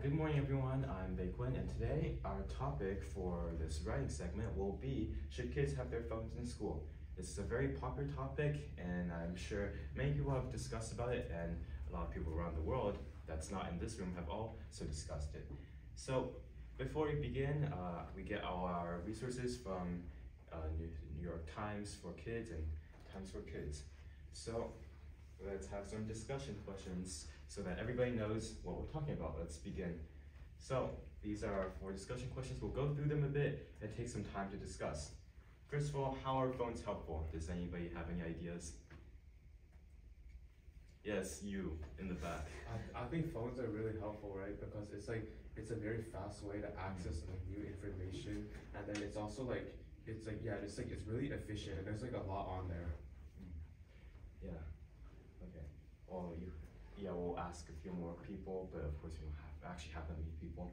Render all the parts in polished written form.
Good morning everyone, I'm Beikun, and today our topic for this writing segment will be, should kids have their phones in school? This is a very popular topic, and I'm sure many people have discussed about it, and a lot of people around the world that's not in this room have also discussed it. So before we begin, we get all our resources from New York Times for Kids and Times for Kids. So let's have some discussion questions so that everybody knows what we're talking about. Let's begin. So these are our 4 discussion questions. We'll go through them a bit and take some time to discuss. First of all, how are phones helpful? Does anybody have any ideas? Yes, you in the back. I think phones are really helpful, right? Because it's a very fast way to access new information, and then it's also it's really efficient, and there's a lot on there. Yeah. Okay. Well, we'll ask a few more people, but of course we don't actually have that many people.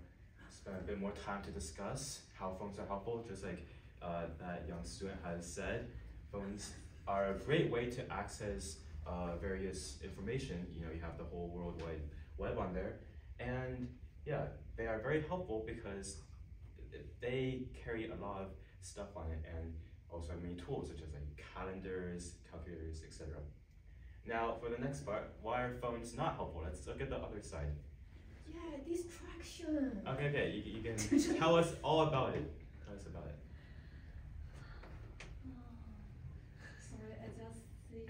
Spend a bit more time to discuss how phones are helpful. Just like that young student has said, phones are a great way to access various information. You have the whole World Wide Web on there, and yeah, they are very helpful because they carry a lot of stuff on it, and also have many tools such as calendars, calculators, etc. Now, for the next part, why are phones not helpful? Let's look at the other side. Yeah, distraction. Okay, you can tell us all about it. Tell us about it. Sorry, I just think.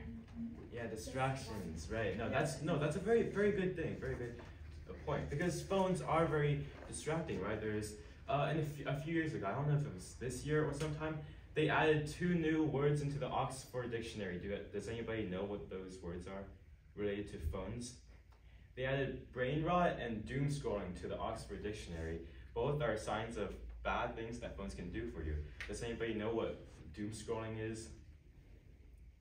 Yeah, distractions, right? No, that's a very good thing, very good point. Because phones are very distracting, right? There's a few years ago, I don't know if it was this year or sometime, they added 2 new words into the Oxford Dictionary. Does anybody know what those words are related to phones? They added brain rot and doom scrolling to the Oxford Dictionary. Both are signs of bad things that phones can do for you. Does anybody know what doom scrolling is?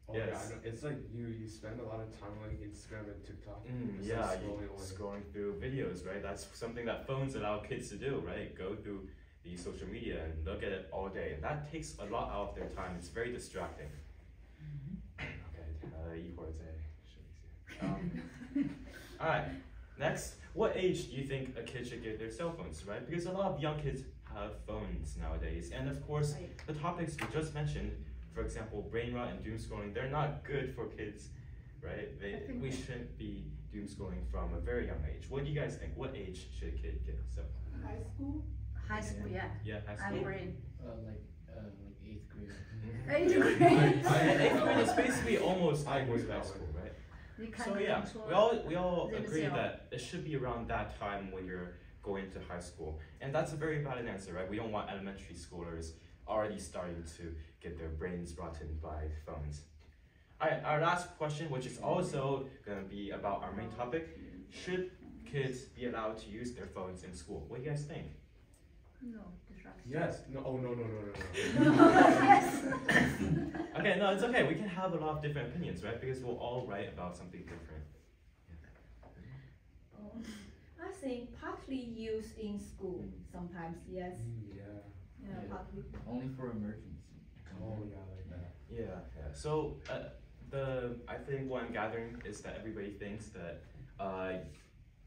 Oh, yes. Yeah, I know. It's like you spend a lot of time on Instagram and TikTok. Yeah, scrolling through videos, right? That's something that phones allow kids to do, right? Go through the social media and look at it all day, and that takes a lot out of their time. It's very distracting. All right, next, what age do you think a kid should get their cell phones, right? Because a lot of young kids have phones nowadays, and of course, the topics we just mentioned, for example, brain rot and doom scrolling, they're not good for kids, right? We shouldn't be doom scrolling from a very young age. What do you guys think? What age should a kid get a cell phone? High school? High school, yeah. Yeah, high I school. agree. Like 8th grade. 8th grade. 8th grade is basically almost high school, right? So yeah, we all agree that it should be around that time when you're going to high school. And that's a very valid answer, right? We don't want elementary schoolers already starting to get their brains rotten by phones. Alright, our last question, which is also going to be about our main topic. Should kids be allowed to use their phones in school? What do you guys think? No, distraction. Yes. No. Oh, no. Yes. Okay, no, it's okay. We can have a lot of different opinions, right? Because we'll all write about something different. I think partly used in school sometimes, yes. Yeah. Partly. Only for emergency. Oh, yeah, like that. Yeah. So I think what I'm gathering is that everybody thinks that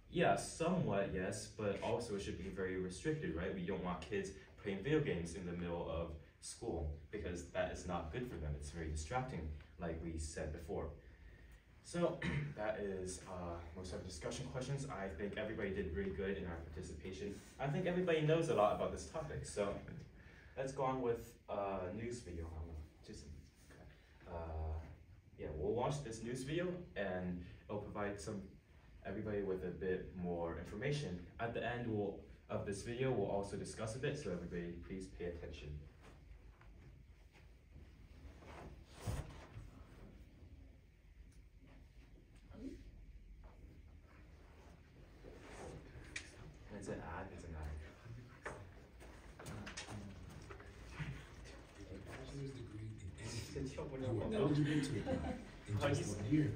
yeah, somewhat yes, but also it should be very restricted, right? We don't want kids playing video games in the middle of school because that is not good for them. It's very distracting, like we said before. So that is most of the discussion questions. I think everybody did really good in our participation. I think everybody knows a lot about this topic. So let's go on with a news video. Yeah, we'll watch this news video and it'll provide everybody with a bit more information. At the end of this video, we'll also discuss a bit, so everybody please pay attention. It's an ad, it's an ad. Bachelor's degree in education. You are eligible to apply in just 1 year.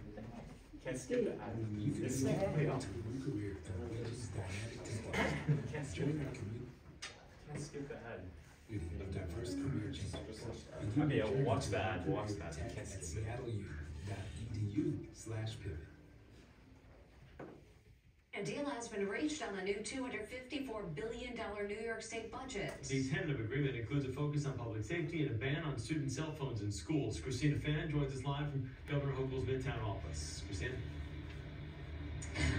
Can't skip the ad. You can skip into a new career in wages dynamic technology. Join our community. Can't skip the ad. Of diverse career changes. Okay, I'll watch the ad. Watch that. At SeattleU.edu/pivot. A deal has been reached on the new $254 billion New York State budget. The tentative agreement includes a focus on public safety and a ban on student cell phones in schools. Christina Fan joins us live from Governor Hochul's Midtown office. Christina?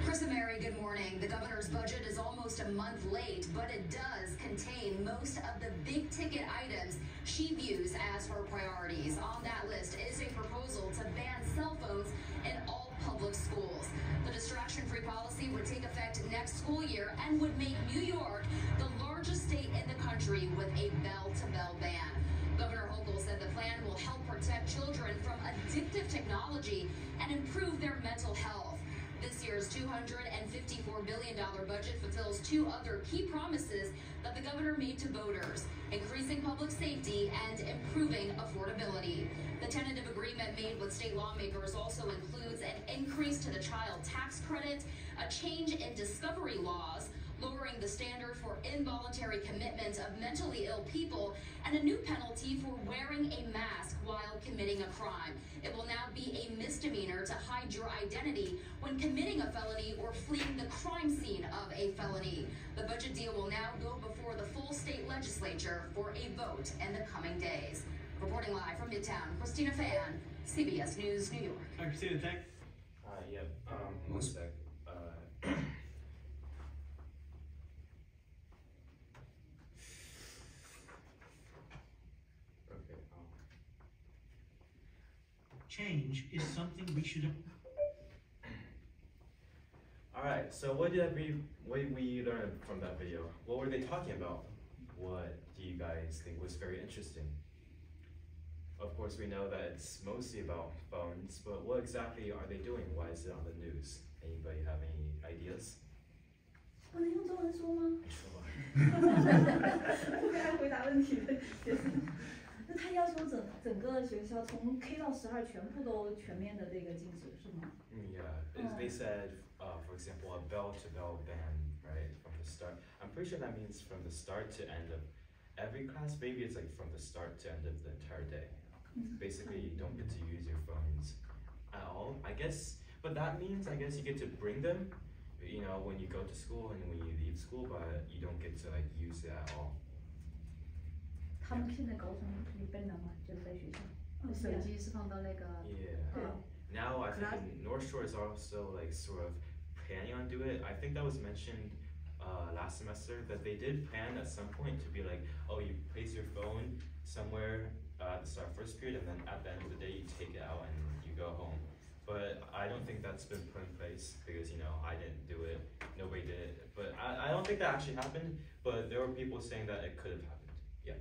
Chris and Mary, good morning. The governor's budget is almost a month late, but it does contain most of the big ticket items she views as her priorities. On that list is a proposal to ban cell phones in all public schools. The distraction-free policy would take effect next school year and would make New York the largest state in the country with a bell-to-bell ban. Governor Hochul said the plan will help protect children from addictive technology and improve their mental health. This year's $254 billion budget fulfills two other key promises that the governor made to voters: increasing public safety and improving affordability. The tentative agreement made with state lawmakers also includes an increase to the child tax credit, a change in discovery laws, lowering the standard for involuntary commitment of mentally ill people, and a new penalty for wearing a mask while committing a crime. It will now be a misdemeanor to hide your identity when committing a felony or fleeing the crime scene of a felony. The budget deal will now go before the full state legislature for a vote in the coming days. Reporting live from Midtown, Christina Fan, CBS News, New York. Hi, Christina, thank. Yep. One sec. Change is something we should. All right. So what did we learn from that video? What were they talking about? What do you guys think was very interesting? Of course, we know that it's mostly about phones, but what exactly are they doing? Why is it on the news? Anybody have any ideas? 不能用中文说吗？你说吧。不该回答问题的学生。那他要求整个学校从 K 到12全部都全面的这个禁止，是吗？ Yeah, they said, for example, a bell-to-bell ban, right, from the start. I'm pretty sure that means from the start to end of every class. Maybe it's like from the start to end of the entire day. Basically, you don't get to use your phones at all, I guess. But that means, I guess, you get to bring them, you know, when you go to school and when you leave school, but you don't get to like use it at all. 他们现在高中可以笨了嘛，就是在学校，手机是放到那个。Yeah. Now I think in North Shore is also like sort of planning on doing it. I think that was mentioned last semester that they did plan at some point to be like, oh, you place your phone somewhere at the start of first period, and then at the end of the day you take it out and you go home. But I don't think that's been put in place because, you know, I didn't do it, nobody did it. But I don't think that actually happened, but there were people saying that it could have happened. Yeah.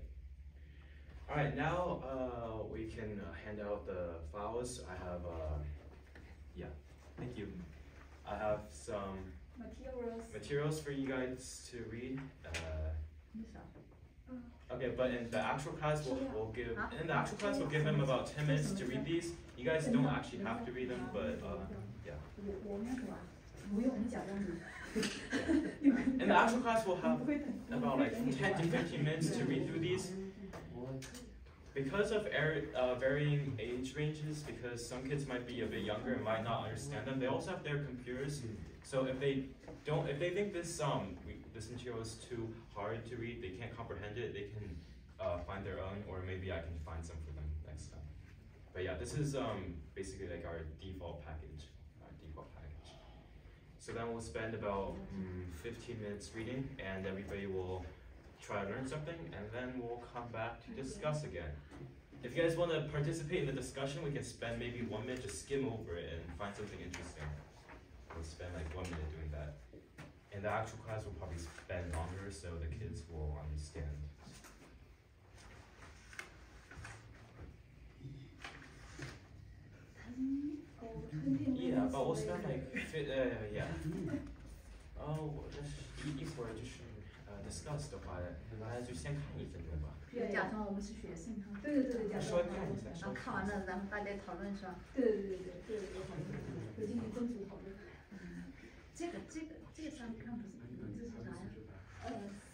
All right, now we can hand out the files. I have, yeah, thank you. I have some materials for you guys to read. Okay, but in the actual class, we'll give them about 10 minutes to read these. You guys don't actually have to read them, but yeah. In the actual class, we'll have about like 10 to 15 minutes to read through these. Because of varying age ranges, because some kids might be a bit younger and might not understand them, they also have their computers. So if they think this material is too hard to read, they can't comprehend it, they can find their own, or maybe I can find some for them next time. But yeah, this is basically like our default package. So then we'll spend about 15 minutes reading, and everybody will try to learn something, and then we'll come back to discuss again. If you guys want to participate in the discussion, we can spend maybe 1 minute, just skim over it and find something interesting. We'll spend like 1 minute doing that. In the actual class, we'll probably spend longer so the kids will understand. Yeah, but we'll spend like, yeah. Oh, 一会儿就是discuss 的话，大家就先看1分钟吧。假装我们是学生哈。对，假装。稍微看一下。然后看完了，然后大家讨论是吧？对，会进行分组讨论。这个上看不是，这是啥呀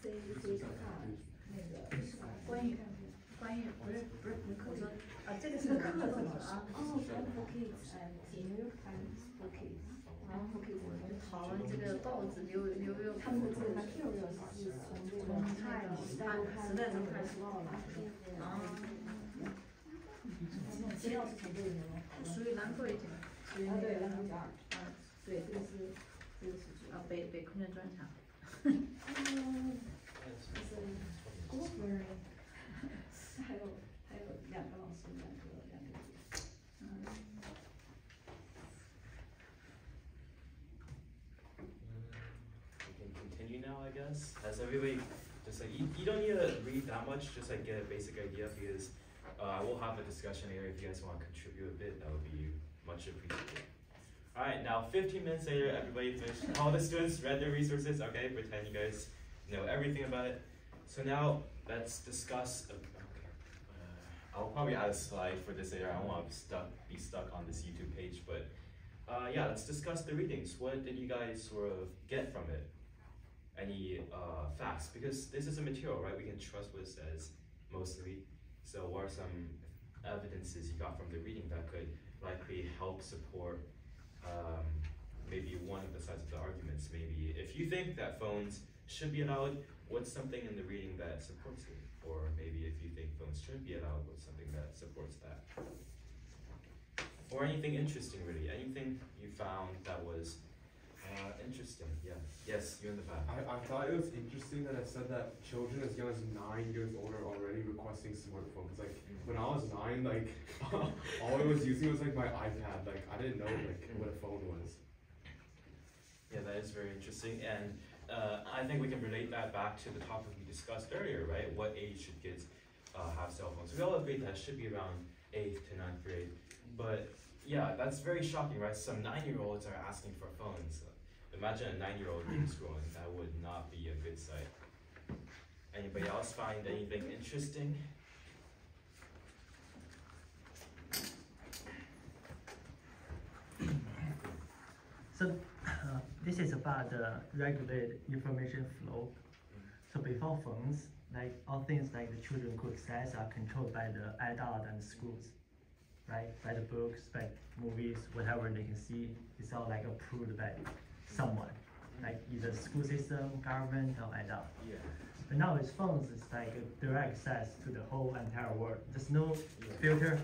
？CACA 那个关于不是我说这个是课程啊。哦 ，for kids and New York Times for kids。然后可以怎么去讨论这个报纸留他们的这个 material 是从这个时代中开始到来的。资料是从这里面属于兰桂奖，属于对兰桂奖对，这个是北昆的专场。就是国文，还有两个老师，两个组。We can continue now, I guess. Has everybody just like you don't need to read that much, just like get a basic idea because I will have a discussion later if you guys want to contribute a bit. That would be much appreciated. All right, now 15 minutes later, everybody finished. All the students read their resources. Okay, pretend you guys know everything about it. So now let's discuss. I'll probably add a slide for this later. I don't want to be stuck on this YouTube page, but yeah, let's discuss the readings. What did you guys sort of get from it? Any facts? Because this is a material, right? We can trust what it says mostly. So what are some evidences you got from the reading that could likely help support maybe one of the sides of the arguments? Maybe if you think that phones should be allowed, what's something in the reading that supports it? Or maybe if you think phones shouldn't be allowed, what's something that supports that? Or anything interesting, really? Anything you found that was interesting? Yeah. Yes, you're in the back. I thought it was interesting that it said that children as young as 9 years old are already requesting smartphones. Like when I was 9, like all I was using was like my iPad. Like I didn't know like what a phone was. Yeah, that is very interesting, and I think we can relate that back to the topic we discussed earlier, right? What age should kids have cell phones? We all agree that it should be around 8th to 9th grade, but yeah, that's very shocking, right? Some 9-year-olds are asking for phones. Imagine a 9-year-old scrolling. That would not be a good sight. Anybody else find anything interesting? So this is about the regulated information flow. So before phones, like all things like the children could access are controlled by the adult and schools, right? By the books, by movies, whatever they can see, it's all like approved by someone, like either school system, government, or adult. Yeah. But now with phones, it's like a direct access to the whole entire world. There's no filter,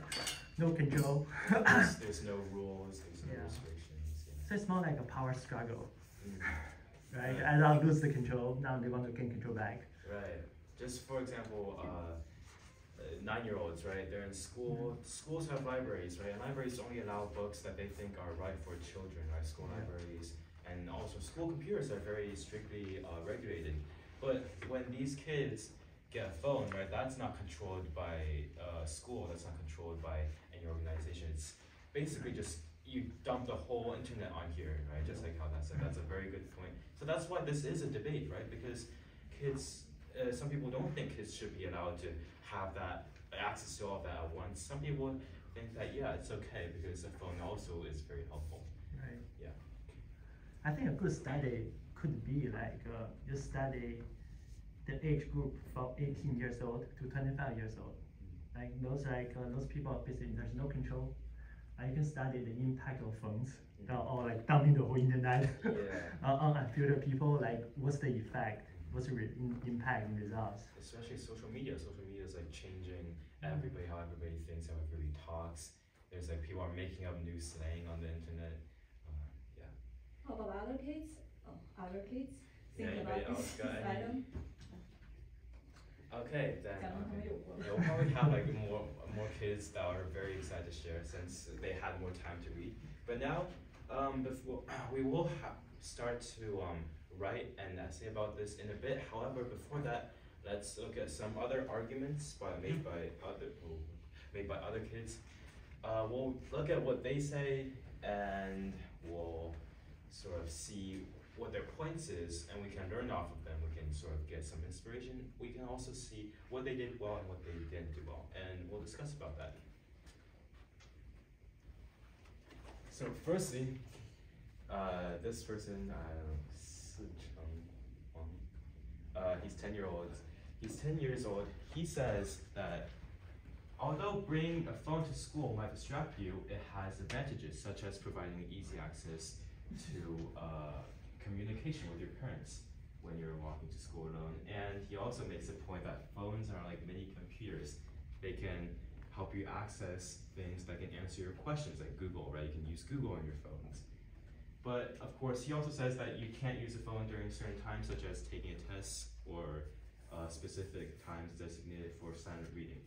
no control. there's no rules, there's no restrictions. Yeah. So it's more like a power struggle, right? The adult lose the control, now they want to gain control back. Right. Just for example, 9-year-olds, right? They're in school. Schools have libraries, right? And libraries only allow books that they think are right for children, right? School libraries. And also school computers are very strictly regulated. But when these kids get a phone, right, that's not controlled by school, that's not controlled by any organization. It's basically just, you dump the whole internet on here, right? Just like how that said, that's a very good point. So that's why this is a debate, right? Because kids, some people don't think kids should be allowed to have that access to all of that at once. Some people think that, yeah, it's okay because a phone also is very helpful. Right. Yeah. I think a good study could be like you study the age group from 18 years old to 25 years old. Like those people basically there's no control. You can study the impact of phones or like dumping the whole internet on unfiltered people. Like what's the effect? What's the impact and results? Especially social media. Social media is like changing everybody, how everybody thinks, how everybody talks. There's like people are making up new slang on the internet. Yeah. How about other kids? Oh, other kids? Think Anybody about else this got any? item? Okay, then we'll probably have like more kids that are very excited to share since they had more time to read. But now, before we will start to write an essay about this in a bit. However, before that, let's look at some other arguments made by other kids. We'll look at what they say, and we'll sort of see what their points is, and we can learn off of them. We can sort of get some inspiration. We can also see what they did well and what they didn't do well, and we'll discuss about that. So firstly, this person, he's 10 years old. He's 10 years old. He says that although bringing a phone to school might distract you, it has advantages such as providing easy access to communication with your parents when you're walking to school alone. And he also makes a point that phones are like mini computers. They can help you access things that can answer your questions, like Google, right? You can use Google on your phones. But of course, he also says that you can't use a phone during certain times, such as taking a test or specific times designated for standard reading.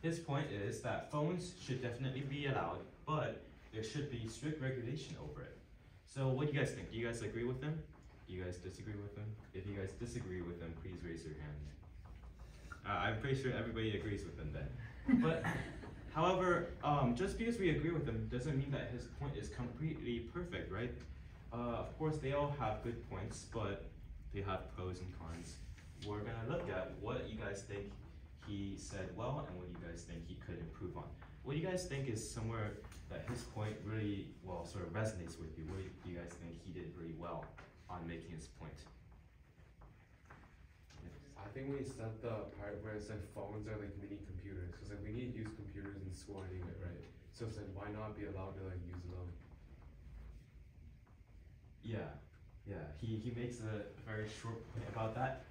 His point is that phones should definitely be allowed, but there should be strict regulation over it. So what do you guys think? Do you guys agree with him? Do you guys disagree with him? If you guys disagree with him, please raise your hand. I'm pretty sure everybody agrees with him then. But however, just because we agree with him doesn't mean that his point is completely perfect, right? Of course, they all have good points, but they have pros and cons. We're gonna look at what you guys think he said well and what you guys think he could improve on. What do you guys think is somewhere that his point really, well, sort of resonates with you? What do you guys think he did really well on making his point? I think when he said the part where it said phones are like mini computers, because like we need to use computers in school anyway, right? So it's like why not be allowed to like use them? Yeah, he makes a very short point about that,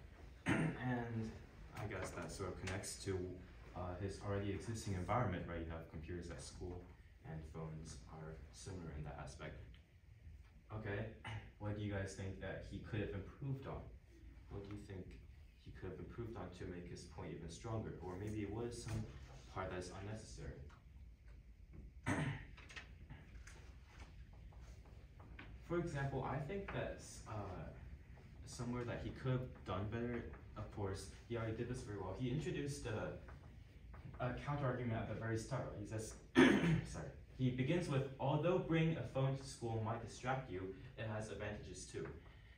and I guess that sort of connects to his already existing environment, right? You have computers at school, and phones are similar in that aspect. Okay, what do you guys think that he could have improved on? What do you think he could have improved on to make his point even stronger? Or maybe it was some part that's unnecessary. For example, I think that's somewhere that he could have done better. Of course, he already did this very well. He introduced a counter-argument at the very start. He says, sorry. He begins with, although bringing a phone to school might distract you, it has advantages too.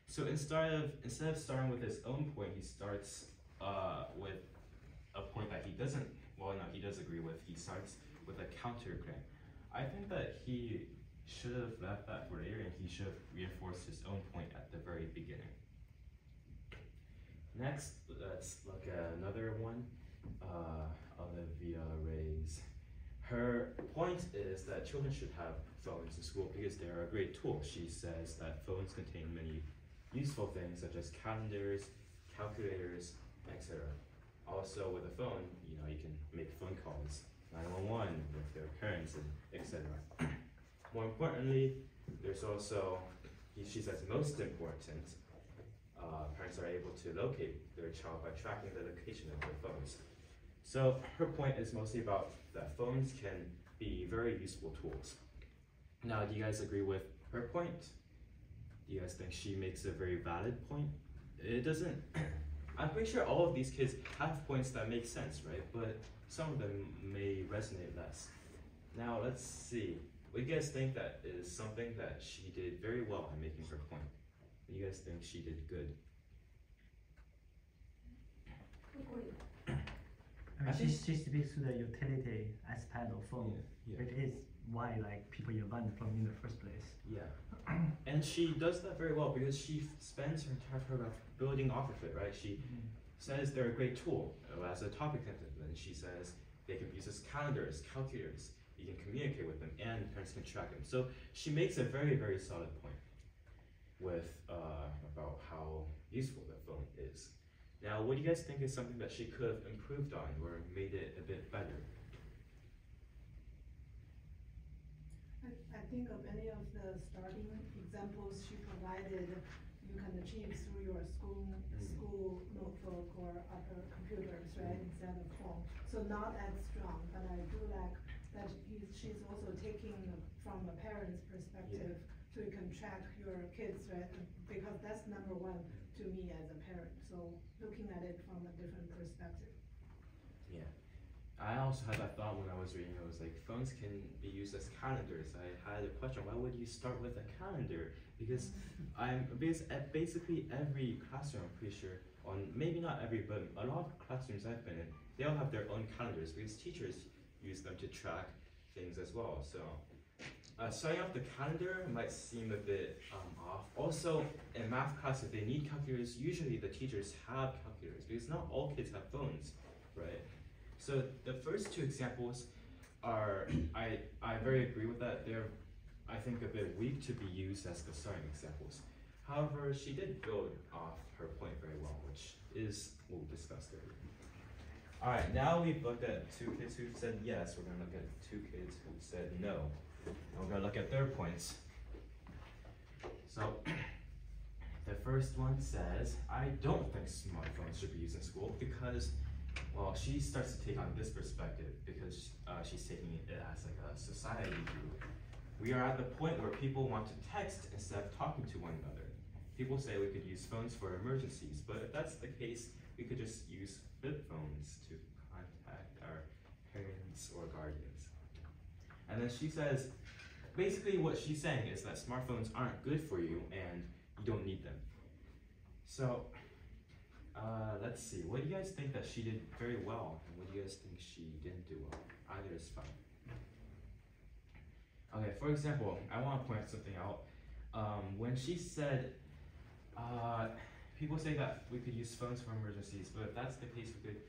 So instead of starting with his own point, he starts with a point that he doesn't, well, no, he does agree with. He starts with a counter-claim. I think that he should have left that for later, and he should have reinforced his own point at the very beginning. Next, let's look at another one. Olivia Ray's. Her point is that children should have phones in school because they are a great tool. She says that phones contain many useful things such as calendars, calculators, etc. Also, with a phone, you can make phone calls, 911 with their parents, and etc. More importantly, there's also, she says most important, parents are able to locate their child by tracking the location of their phones. So her point is mostly about that phones can be very useful tools. Now, do you guys agree with her point? Do you guys think she makes a very valid point? It doesn't, I'm pretty sure all of these kids have points that make sense, right? But some of them may resonate less. Now, let's see. What do you guys think that is something that she did very well in making her point? What do you guys think she did good? I mean, she speaks to the utility aspect of phone. Yeah. It is why like people invent phone in the first place. Yeah, and she does that very well because she spends her entire paragraph building off of it, right? She says they're a great tool as a topic sentence, and she says they can be used as calendars, calculators. You can communicate with them, and parents can track them. So she makes a very, very solid point with about how useful the phone is. Now, what do you guys think is something that she could have improved on or made it a bit better? I think of many of the starting examples she provided, you can achieve through your school notebook or other computers, right, instead of phone. So not as strong, but I do like that she's also taking from a parent's perspective, so you can track your kids, right? Because that's number one to me as a parent. So looking at it from a different perspective. Yeah. I also had that thought when I was reading. I was like, phones can be used as calendars. I had a question, why would you start with a calendar? Because at basically every classroom, I'm pretty sure, maybe not every, but a lot of classrooms I've been in, they all have their own calendars because teachers use them to track things as well. So starting off the calendar might seem a bit off. Also, in math class, if they need calculators, usually the teachers have calculators because not all kids have phones, right? So the first two examples are, I very agree with that. I think, a bit weak to be used as the starting examples. However, she did build off her point very well, which is what we discussed earlier. Alright, now we've looked at 2 kids who said yes, we're gonna look at 2 kids who said no. And we're gonna look at their points. So, the first one says, I don't think smartphones should be used in school because, well, she starts to take on this perspective because she's taking it as like a society view. We are at the point where people want to text instead of talking to one another. People say we could use phones for emergencies, but if that's the case, we could just use flip phones to contact our parents or guardians. And then she says, basically what she's saying is that smartphones aren't good for you and you don't need them. So, let's see, what do you guys think that she did very well, and what do you guys think she didn't do well? Either is fine. Okay, for example, I want to point something out. When she said, people say that we could use phones for emergencies, but if that's the case, we could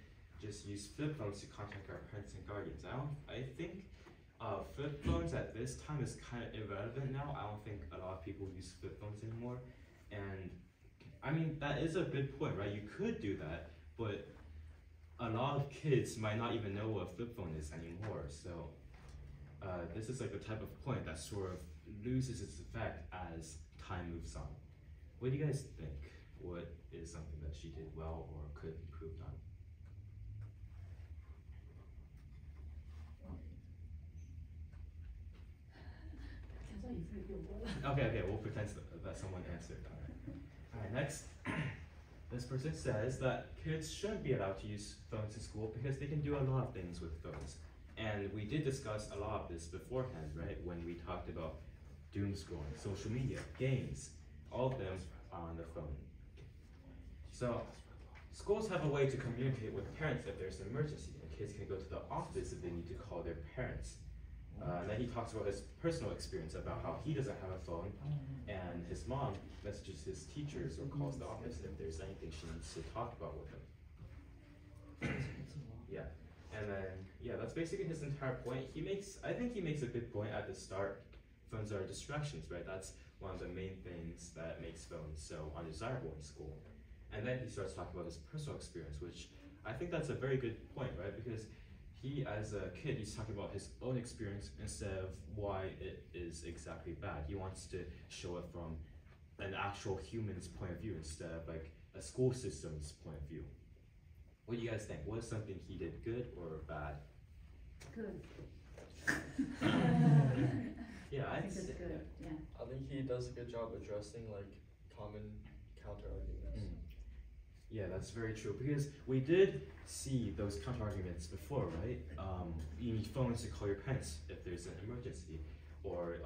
just use flip phones to contact our parents and guardians. I think flip phones at this time is kind of irrelevant now. I don't think a lot of people use flip phones anymore. And I mean, that is a good point, right? You could do that, but a lot of kids might not even know what a flip phone is anymore. So this is like the type of point that sort of loses its effect as time moves on. What do you guys think? What is something that she did well or could have improved on? Okay, we'll pretend that someone answered. Alright, next. This person says that kids shouldn't be allowed to use phones in school because they can do a lot of things with phones. And we did discuss a lot of this beforehand, right? When we talked about doom scrolling, social media, games, all of them on the phone. So, schools have a way to communicate with parents if there's an emergency, and kids can go to the office if they need to call their parents. And then he talks about his personal experience about how he doesn't have a phone, and his mom messages his teachers or calls the office if there's anything she needs to talk about with him. Yeah, and then, that's basically his entire point. I think he makes a good point at the start. Phones are distractions, right? That's one of the main things that makes phones so undesirable in school. And then he starts talking about his personal experience, which I think that's a very good point, right? Because he, as a kid, he's talking about his own experience instead of why it is exactly bad. He wants to show it from an actual human's point of view instead of like a school system's point of view. What do you guys think? What is something he did good or bad? Good. Yeah, I think it's good. Yeah. I think he does a good job addressing like common counter arguments. Yeah, that's very true, because we did see those counter-arguments before, right? You need phones to call your parents if there's an emergency, or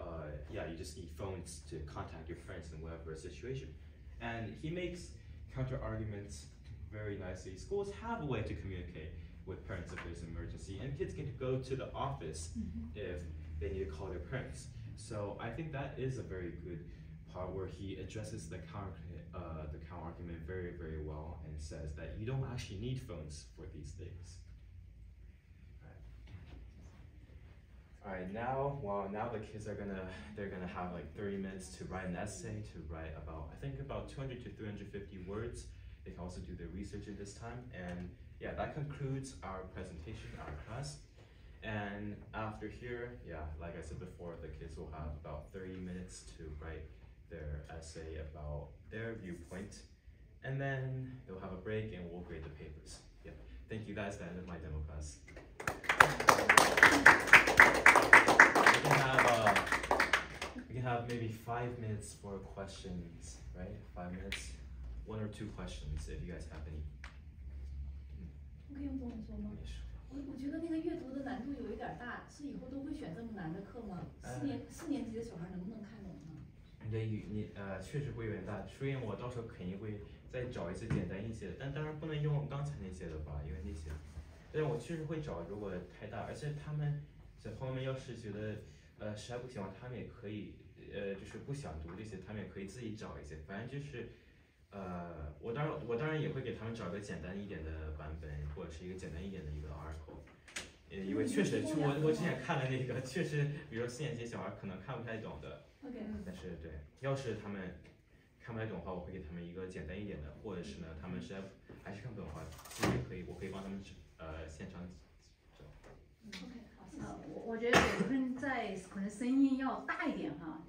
you just need phones to contact your parents in whatever situation. And he makes counter-arguments very nicely. Schools have a way to communicate with parents if there's an emergency, and kids can go to the office if they need to call their parents. So I think that is a very good part where he addresses the counter-argument very, very well and says that you don't actually need phones for these things. Alright, now the kids are gonna have like 30 minutes to write an essay, to write about, I think about 200 to 350 words. They can also do their research at this time, and yeah, that concludes our presentation, our class. And after here, like I said before, the kids will have about 30 minutes to write their essay about their viewpoint, and then they'll have a break and we'll grade the papers. Yeah, thank you guys. That ended my demo class. We can have maybe 5 minutes for questions, right? 5 minutes, 1 or 2 questions if you guys have any. 我可以用中文说吗？我觉得那个阅读的难度有一点大，是以后都会选这么难的课吗？四年级的小孩能不能看懂呢？你确实会有点大，所以我到时候肯定会再找一些简单一些的，但当然不能用刚才那些的吧，因为那些，但是我确实会找，如果太大，而且他们小朋友们要是觉得实在不行的话，他们也可以就是不想读这些，他们也可以自己找一些，反正就是我当然也会给他们找个简单一点的版本，或者是一个简单一点的一个 article。因为确实，我之前看了那个，确实，比如说4年级小孩可能看不太懂的。OK。但是对，要是他们看不太懂的话，我会给他们一个简单一点的，或者是呢，他们实在还是看不懂的话，其实也可以，我可以帮他们现场找。OK， 好，谢谢。我觉得北昆在可能声音要大一点哈，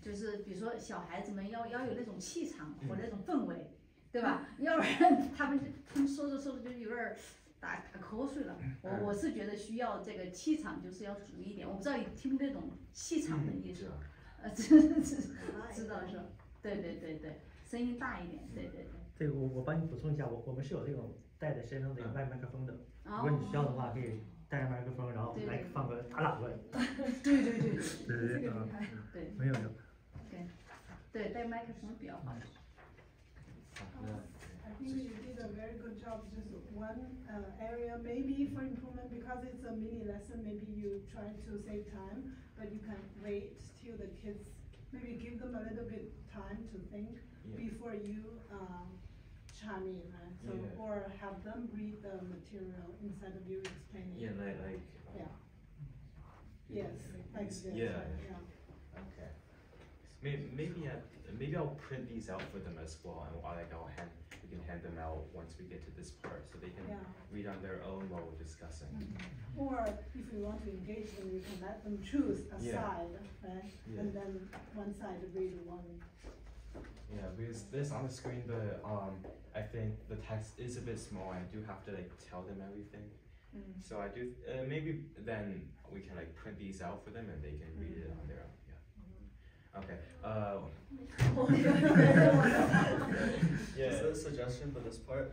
就是比如说小孩子们要有那种气场或那种氛围，对吧？要不然他们说着说着就有点打瞌睡了。我是觉得需要这个气场就是要足一点，我不知道你听那种气场的意思，知道是吧？对，声音大一点，对。这个我帮你补充一下，我们是有这种带着学生的外麦克风的，如果你需要的话可以带着麦克风，然后来放个大喇叭。对，没有。对，带麦克风比较好。I think you did a very good job. Just one area maybe for improvement, because it's a mini lesson. Maybe you try to save time, but you can wait till the kids. Maybe give them a little bit time to think before you chime in, right? So or have them read the material instead of you explaining. Yeah, like. Yes, like this. Yeah. Okay. Maybe I'll print these out for them as well, and we can hand them out once we get to this part, so they can read on their own while we're discussing. Or if you want to engage them, you can let them choose a side, right? And then one side read one. Yeah, because this on the screen, I think the text is a bit small. I do have to tell them everything. So I do. Maybe then we can print these out for them, and they can read it on their own. Okay. Just a suggestion for this part,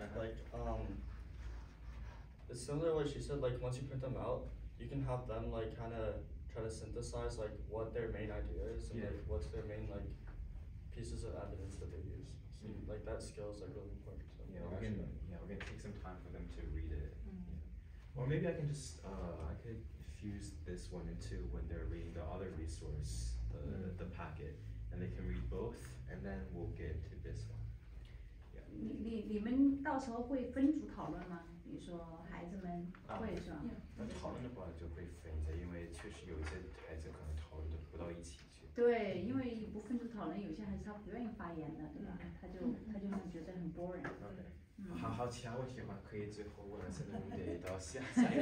it's similar to what she said. Once you print them out, you can have them kind of try to synthesize what their main idea is and what's their main pieces of evidence that they use. So that skill is really important. So we're gonna take some time for them to read it. Or maybe I can just I could fuse this one into when they're reading the other resource. The packet, and they can read both, and then we'll get to this one. 你们到时候会分组讨论吗？比如说孩子们会是吧？那讨论的话就会分一下，因为确实有一些孩子可能讨论不到一起去。对，因为不分组讨论，有些孩子他不愿意发言的，对吧？他就觉得很 boring。好，其他问题的话可以最后问，现在我们得到下一个。